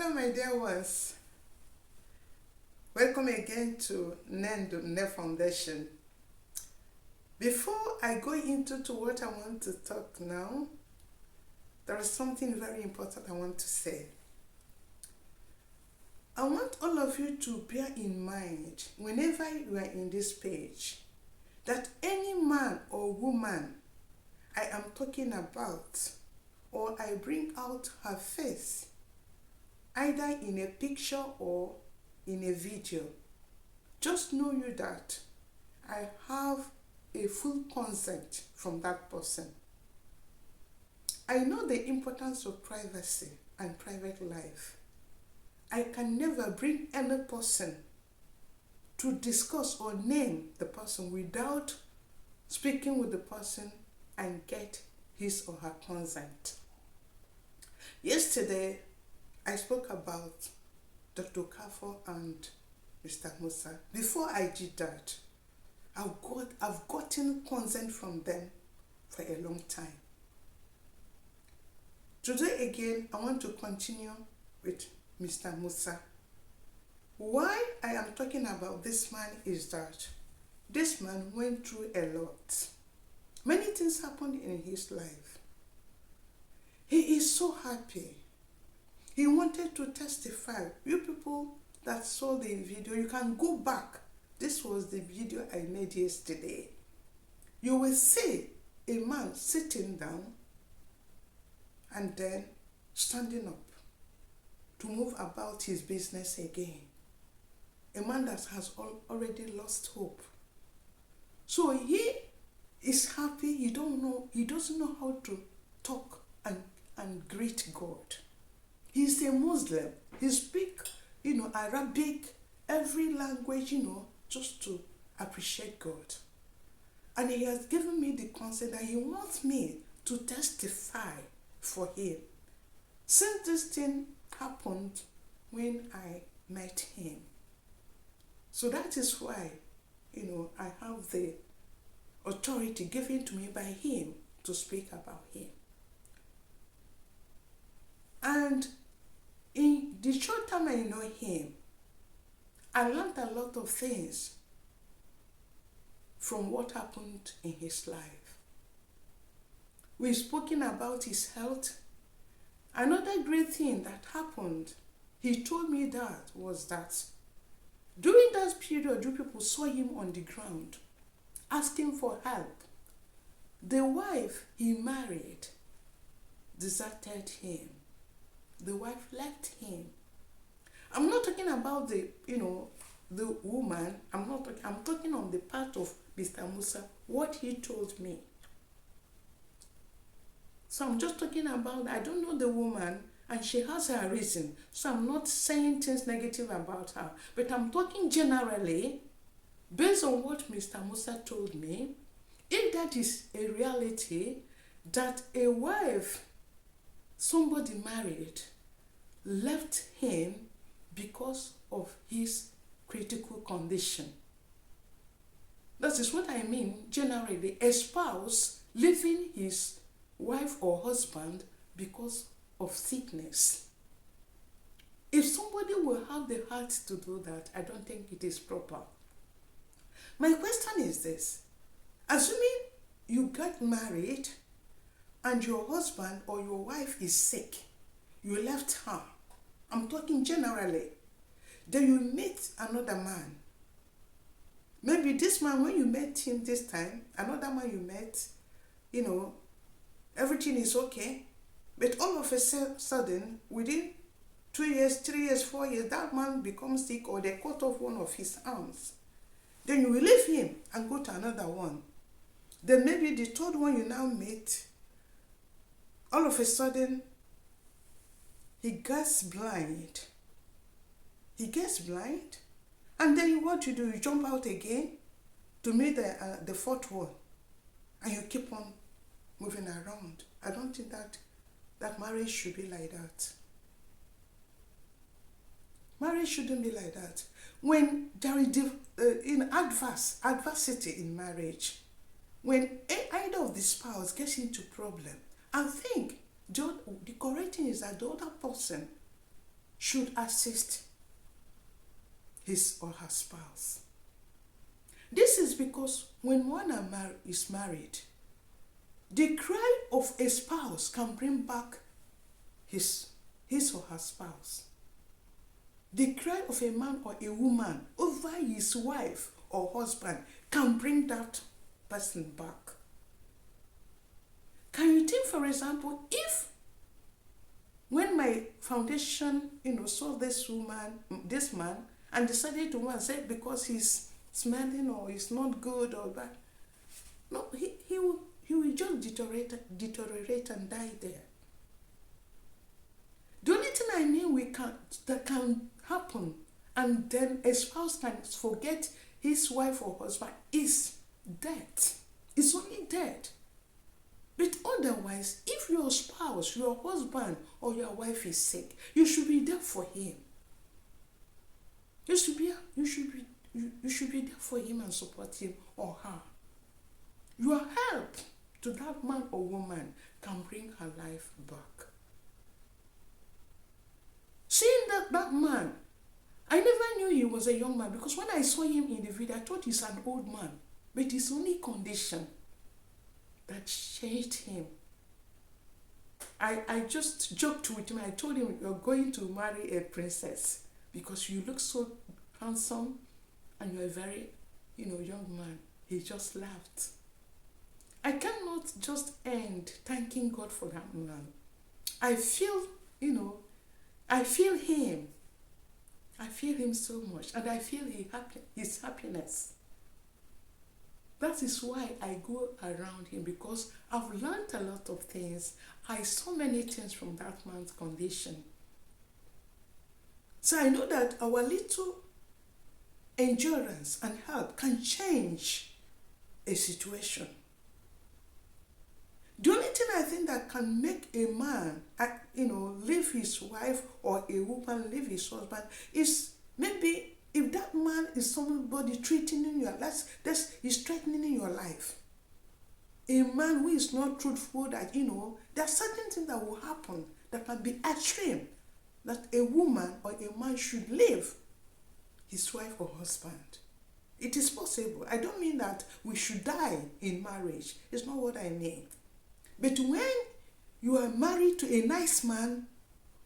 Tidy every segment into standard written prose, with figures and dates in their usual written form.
Hello, my dear ones. Welcome again to NEN Foundation. Before I go into what I want to talk now, there is something very important I want to say. I want all of you to bear in mind, whenever you are in this page, that any man or woman I am talking about, or I bring out her face, either in a picture or in a video, just know you that I have a full consent from that person. I know the importance of privacy and private life. I can never bring any person to discuss or name the person without speaking with the person and get his or her consent. Yesterday, I spoke about Dr. Kafo and Mr. Musa. Before I did that, I've gotten consent from them for a long time. Today again, I want to continue with Mr. Musa. Why I am talking about this man is that this man went through a lot. Many things happened in his life. He is so happy. He wanted to testify. You people that saw the video, you can go back. This was the video I made yesterday. You will see a man sitting down and then standing up to move about his business again. A man that has already lost hope. So he is happy. He doesn't know how to talk and greet God. He's a Muslim. He speaks, Arabic, every language, just to appreciate God. And he has given me the consent that he wants me to testify for him. Since this thing happened when I met him. So that is why, I have the authority given to me by him to speak about him. And in the short time I know him, I learned a lot of things from what happened in his life. We've spoken about his health. Another great thing that happened, he told me that, was that during that period, you people saw him on the ground asking for help. The wife he married deserted him. The wife left him. I'm not talking about the woman. I'm talking on the part of Mr. Musa, what he told me. So I'm just talking about, I don't know the woman, and she has her reason. So I'm not saying things negative about her. But I'm talking generally, based on what Mr. Musa told me, if that is a reality, that a wife, somebody married, left him because of his critical condition. That is what I mean generally. A spouse leaving his wife or husband because of sickness. If somebody will have the heart to do that, I don't think it is proper. My question is this. Assuming you get married and your husband or your wife is sick, you left her. I'm talking generally. Then you meet another man. Maybe this man, when you met him this time, another man you met, everything is okay. But all of a sudden, within 2 years, 3 years, 4 years, that man becomes sick or they cut off one of his arms. Then you will leave him and go to another one. Then maybe the third one you now meet, all of a sudden, he gets blind. And then what you do, you jump out again to meet the fourth one. And you keep on moving around. I don't think that marriage should be like that. Marriage shouldn't be like that. When there is adversity in marriage, when either of the spouse gets into problem, I think the correct thing is that the other person should assist his or her spouse. This is because when one is married, the cry of a spouse can bring back his or her spouse. The cry of a man or a woman over his wife or husband can bring that person back. Can you think, for example, if when my foundation, saw this man, and decided to go and say because he's smelling or he's not good or bad, no, he will just deteriorate and die there. The only thing I mean that can happen, and then a spouse can forget his wife or husband, is death. It's only death. But otherwise, if your spouse, your husband or your wife is sick, you should be there for him. You should be there for him and support him or her. Your help to that man or woman can bring her life back. Seeing that man, I never knew he was a young man, because when I saw him in the video, I thought he's an old man. But it's only condition that changed him. I just joked with him. I told him, you're going to marry a princess because you look so handsome and you're a very, young man. He just laughed. I cannot just end thanking God for that man. I feel him. I feel him so much, and I feel his happiness. That is why I go around him, because I've learned a lot of things. I saw many things from that man's condition. So I know that our little endurance and help can change a situation. The only thing I think that can make a man, leave his wife, or a woman leave his husband, is maybe if that man is somebody threatening your life, is threatening your life. A man who is not truthful, that there are certain things that will happen that can be extreme, that a woman or a man should leave his wife or husband. It is possible. I don't mean that we should die in marriage. It's not what I mean. But when you are married to a nice man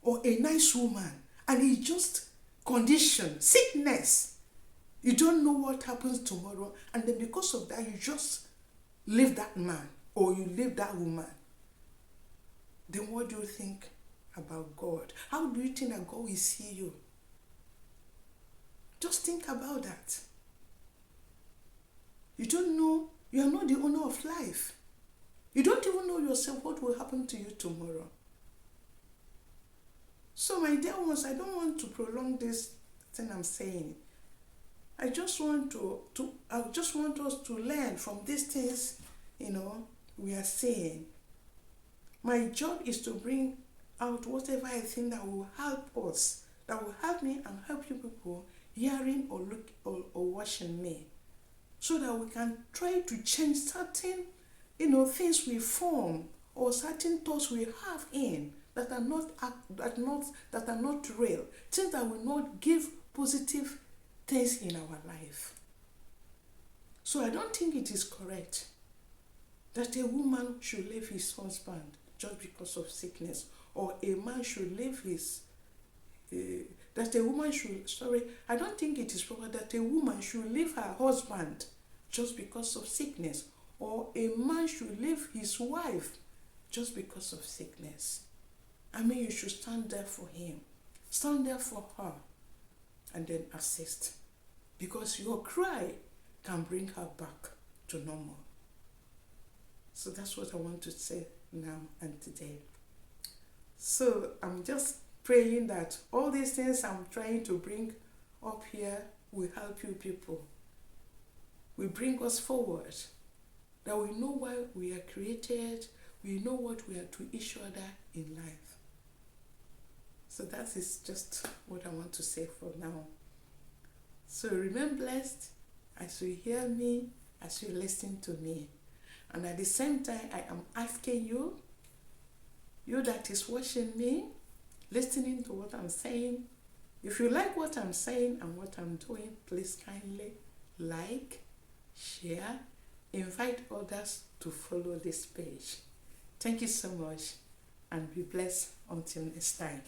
or a nice woman, and he just condition, sickness, you don't know what happens tomorrow, and then because of that, you just leave that man or you leave that woman, then what do you think about God? How do you think that God will see you? Just think about that. You don't know, you are not the owner of life. You don't even know yourself what will happen to you tomorrow. So my dear ones, I don't want to prolong this thing I'm saying. I just want us to learn from these things, we are saying. My job is to bring out whatever I think that will help us, that will help me and help you people hearing or look or watching me, so that we can try to change certain things we form, or certain thoughts we have in that are not real, things that will not give positive things in our life. So I don't think it is correct that a woman should leave his husband just because of sickness, or a man should leave I don't think it is proper that a woman should leave her husband just because of sickness, or a man should leave his wife just because of sickness. I mean, you should stand there for him, stand there for her, and then assist, because your cry can bring her back to normal. So that's what I want to say now and today. So I'm just praying that all these things I'm trying to bring up here will help you people, will bring us forward, that we know why we are created, we know what we are to each other in life. So that is just what I want to say for now. So remain blessed as you hear me, as you listen to me. And at the same time, I am asking you that is watching me, listening to what I'm saying. If you like what I'm saying and what I'm doing, please kindly like, share, invite others to follow this page. Thank you so much and be blessed until next time.